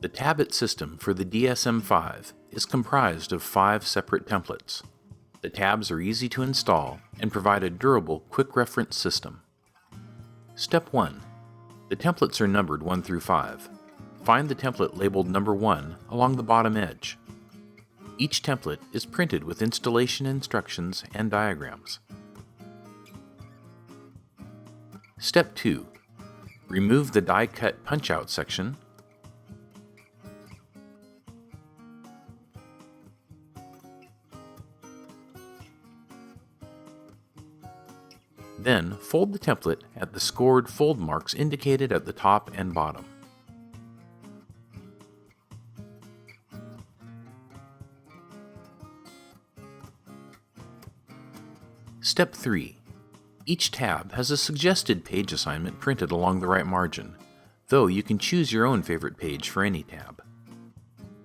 The tablet system for the DSM-5 is comprised of 5 separate templates. The tabs are easy to install and provide a durable, quick reference system. Step 1. The templates are numbered 1 through 5. Find the template labeled number 1 along the bottom edge. Each template is printed with installation instructions and diagrams. Step 2. Remove the die-cut punch-out section. Then, fold the template at the scored fold marks indicated at the top and bottom. Step 3. Each tab has a suggested page assignment printed along the right margin, though you can choose your own favorite page for any tab.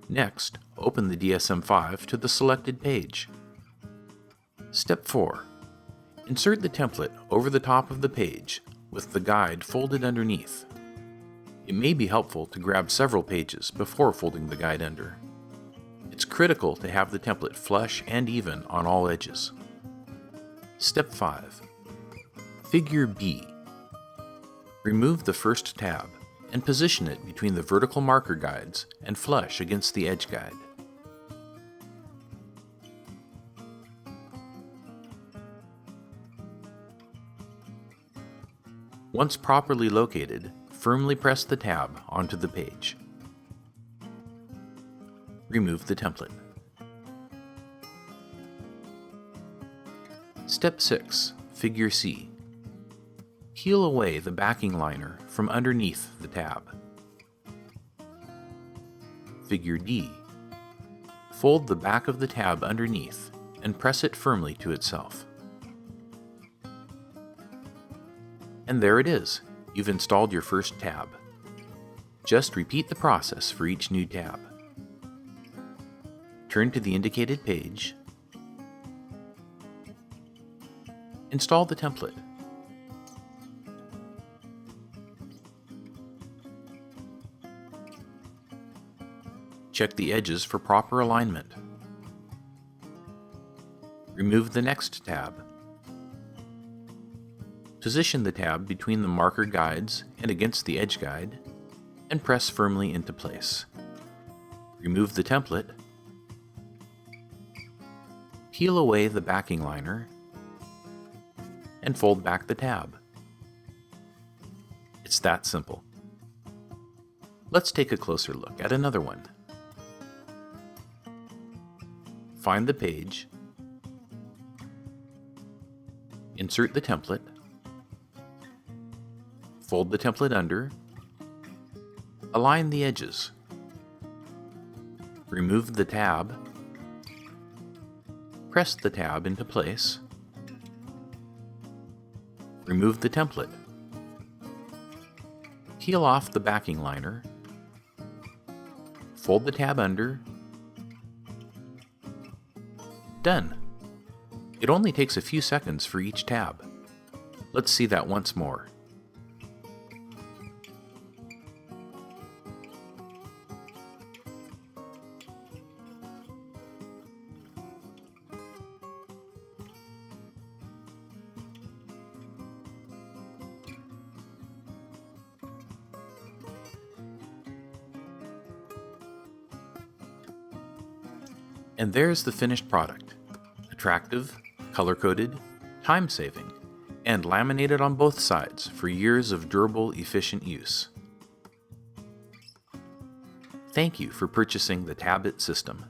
Next, open the DSM-5 to the selected page. Step 4. Insert the template over the top of the page with the guide folded underneath. It may be helpful to grab several pages before folding the guide under. It's critical to have the template flush and even on all edges. Step 5. Figure B. Remove the first tab and position it between the vertical marker guides and flush against the edge guide. Once properly located, firmly press the tab onto the page. Remove the template. Step 6. Figure C. Peel away the backing liner from underneath the tab. Figure D. Fold the back of the tab underneath and press it firmly to itself. And there it is. You've installed your first tab. Just repeat the process for each new tab. Turn to the indicated page. Install the template. Check the edges for proper alignment. Remove the next tab. Position the tab between the marker guides and against the edge guide, and press firmly into place. Remove the template. Peel away the backing liner, and fold back the tab. It's that simple. Let's take a closer look at another one. Find the page, insert the template, fold the template under, align the edges, remove the tab, press the tab into place, remove the template, peel off the backing liner, fold the tab under. Done! It only takes a few seconds for each tab. Let's see that once more. And there's the finished product. Attractive, color-coded, time-saving, and laminated on both sides for years of durable, efficient use. Thank you for purchasing the tablet system.